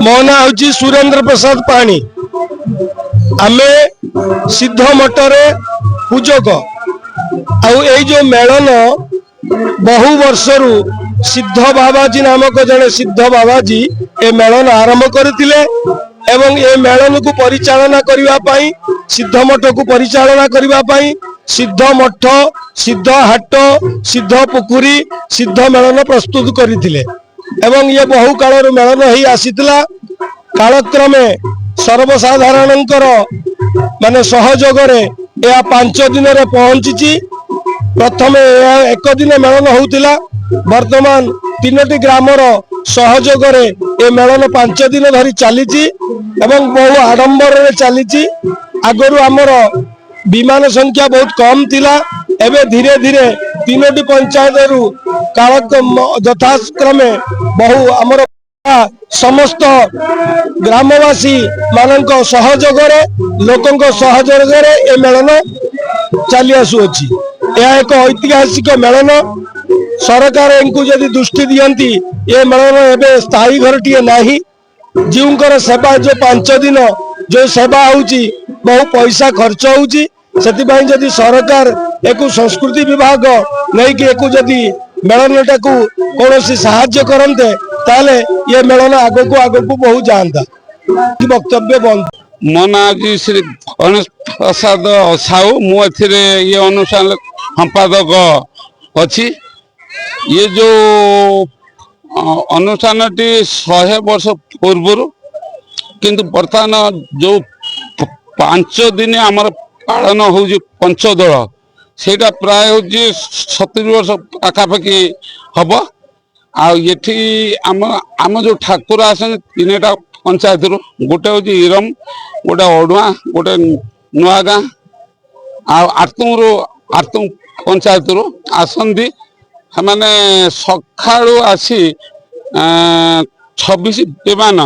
मो ना हूँ सुरेंद्र प्रसाद पाणी। आमे सिद्ध मठरे पूजक आई जो मेलन बहु वर्षरु सिद्ध बाबाजी नामक जड़े सिद्ध बाबाजी ए मेलन आरंभ करथिले एवं ए मेलन को परिचालना करिवा पई सिद्ध मठ को परिचालना करिवा पई सिद्ध मठ सिद्ध हाट सिद्ध पुकुरी सिद्ध मेलन प्रस्तुत करथिले एवं ये बहु काल मेलन ही आसीतिला। कालक्रमे सर्वसाधारणंकर माने सहयोग यह 5 दिन रे पहुंची। प्रथमे एक दिन मेलन होउतिला वर्तमान 3टी ग्रामर सहयोग ए मेलन 5 दिन धरी चली एवं बहु आडंबर चली। आगरू आमर विमान संख्या बहुत कम थिला एबे धीरे धीरे 3टी पंचायत रु काल यथाक्रमे बहु आमर समस्त ग्रामवासी मानक सहयोग लोकंक सहयोग ए मेलन चली आसुअछि। यह एक ऐतिहासिक मेलन सरकार इनको यदि दृष्टि दियंती ये मेलन एबे स्थायी घर टीए नाही जीवकर सेवा जो 5 दिन जो सेवा होउची बहु पैसा खर्च होउची सेतिबाई जदि सरकार एक संस्कृति विभाग नहीं कि एक जदि मेलनटा को कौन साहाय्य करते ताले ये मेलन आगो को बहुत जाता। वक्तव्य बंद। मो ना जी श्री गणेश प्रसाद साहू मुझे ये अनुष्ठान संपादक अच्छी। ये जो अनुष्ठान टी 100 वर्ष पूर्व किंतु बर्तमान जो 5 दिन आमर पालन हो पंचदोल सेटा प्राय हूँ 70 वर्ष पाखापाखि हम आम जो ठाकुर आसन 3टा पंचायत रु गोटे हूँ इरम गोटे अड़ुआ गोटे नुआ गाँ आर्तुम पंचायत रु आसती मैंने सकाळु आसी 26 विमान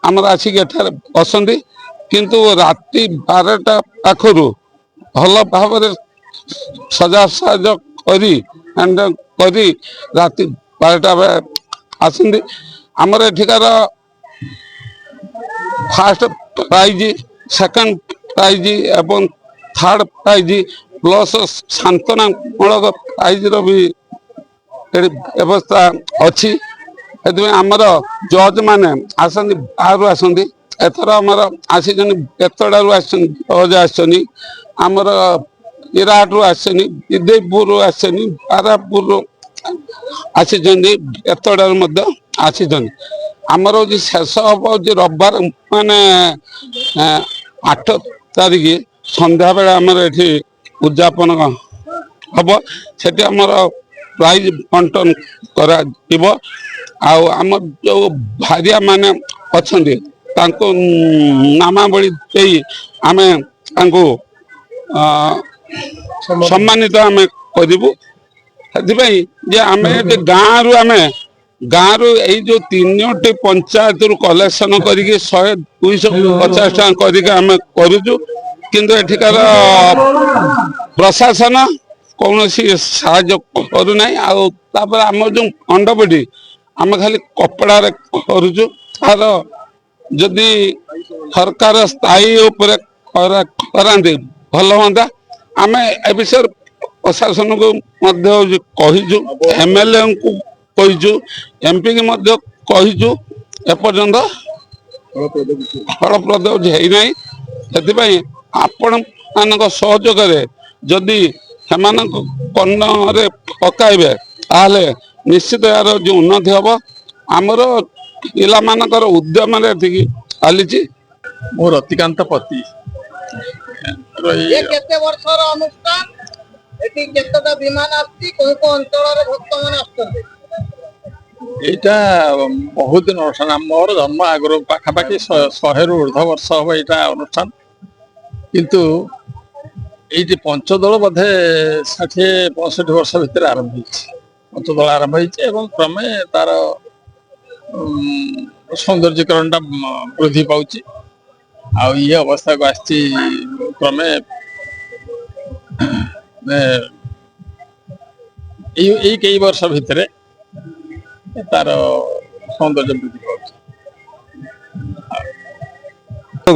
आमर आसिक बसती किंतु राति 12टा पाखरु भल भाव सजा साज करी राति 12टा आसती। आमर एठिकार फास्ट प्राइज सेकंड प्राइज एवं थर्ड प्राइज प्लस सांत्वना मूलक प्राइज भी व्यवस्था अच्छी। आमर जज मैंने आसती बाहर आसती एथर आमर आसी बेतड़ू जज आमर इराटू आसनी विदेपुर आसनी पारापुर आसी बेतड़ू आसी आमर हूँ शेष हम रविवार माने 8 तारिख संध्या बेला आमर ये उद्यापन हम से प्राइज बंटन कर आम जो भारिया माने अच्छा नामावली आम सम्मानित आम करूँ से आम गाँव रु आम गाँव रु जो 3टी पंचायत रु कलेक्शन करके 100-250 टका करके आम करूँ किंतु एठिकार प्रशासन कौन साहाय्य करूना आम जो मंडपटी आम खाली कपड़ा करुचु तार जदि सरकार स्थायी उपर कराते भल हाँ आम ए विषय प्रशासन को कहीचु एमएलए को कहीचु एमपी की कहीचु एपर्यंत फलप्रद होना से आपण मान सहयोग जदि कन्न पकाइबे ताहले निश्चित यार जो उन्नति हम आमर पिला मानकर उद्यम चली। मोर रतिकांत पति केते वर्षर अनुष्ठान एटी केतेटा विमान आछि कोन को अंचल रे भक्त मान आछथि एटा बहुत दिन अनुष्ठान मोर जन्म आगर पाखापाखि 100 रु ऊर्ध्व वर्ष हम एटा अनुष्ठान किंतु ये पंचदल बोधे 60-65 वर्ष भितर आरंभ हो पंचदल आरंभ हो क्रमे तार सौंदर्यकरण वृद्धि पाँच ये अवस्था को आसी क्रमे कई वर्ष भितर तार सौंदर्य वृद्धि पाँच।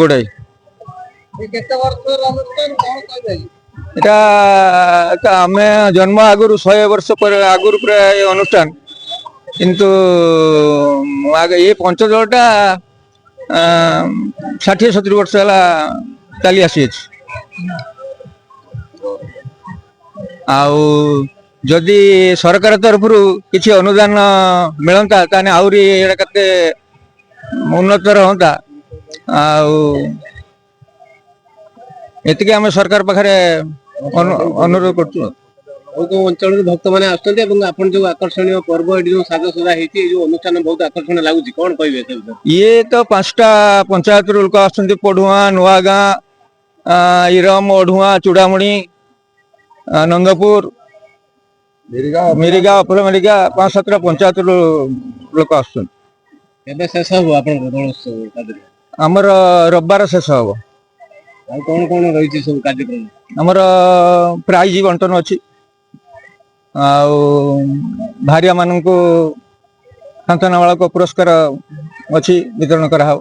ଗୋଡ଼ାଇ ଏ କେତେ ବର୍ଷର ଅନୁଷ୍ଠାନ କଣ କହିବେ? এটা ଆମେ ଜନ୍ମ ଆଗରୁ 100 ବର୍ଷ ପରେ ଆଗରୁ ପୁରା ଏ ଅନୁଷ୍ଠାନ କିନ୍ତୁ ଏ ପଞ୍ଚଦଳଟା 60-70 ବର୍ଷ ହେଲା ଚାଲି ଆସିଅଛି। ଆଉ ଯଦି ସରକାର ତରଫରୁ କିଛି ଅନୁଦାନ ମିଳନ୍ତା ତାହେଲେ ଆହୁରି ଏଇଟା କେତେ ଉନ୍ନତର ହୁଅନ୍ତା। ଆଉ ଏତିକି ଆମେ ସରକାର ପାଖରେ ଅନୁରୋଧ କରୁଛୁ। କୋଉ କୋଉ ଅଞ୍ଚଳରୁ ଭକ୍ତମାନେ ଆସୁଛନ୍ତି ଏବଂ ଆପଣ ଯୋଉ ଆକର୍ଷଣୀୟ ପର୍ବ ଏଠି ଯୋଉ ସାଜସଜା ହେଇଛି ଏଇ ଯୋଉ ଅନୁଷ୍ଠାନ ବହୁତ ଆକର୍ଷଣୀୟ ଲାଗୁଛି କଣ କହିବେ ସେ ବିଷୟରେ? ଇଏ ତ 5ଟା ପଞ୍ଚାୟତରୁ ଲୋକ ଆସୁଛନ୍ତି। ପଢୁଆଁ, ନୂଆଗାଁ, ଇରମ, ଓଢୁଆଁ, ଚୁଡାମୁଣି, ନନ୍ଦପୁର, ମିରିଗା, ଅପର ମିରିଗା 5-7ଟା ପଞ୍ଚାୟତରୁ ଲୋକ ଆସୁଛନ୍ତି। କେବେ ଶେଷ ହବ ଆପଣଙ୍କ ଦୋଳ ଉତ୍ସବ କାର୍ଯ୍ୟକ୍ରମ? ଆମର ରବିବାର ଶେଷ ହବ। ଆଉ କଣ କଣ ରହିଛି ସବୁ କାର୍ଯ୍ୟକ୍ରମ? ଆମର ପ୍ରାଇଜ ବଣ୍ଟନ ଅଛି। ଆଉ ଭାରିଆ ମାନଙ୍କୁ ସାନ୍ତ୍ୱନାମୂଳକ ପୁରସ୍କାର ଅଛି ବିତରଣ କରାହବ।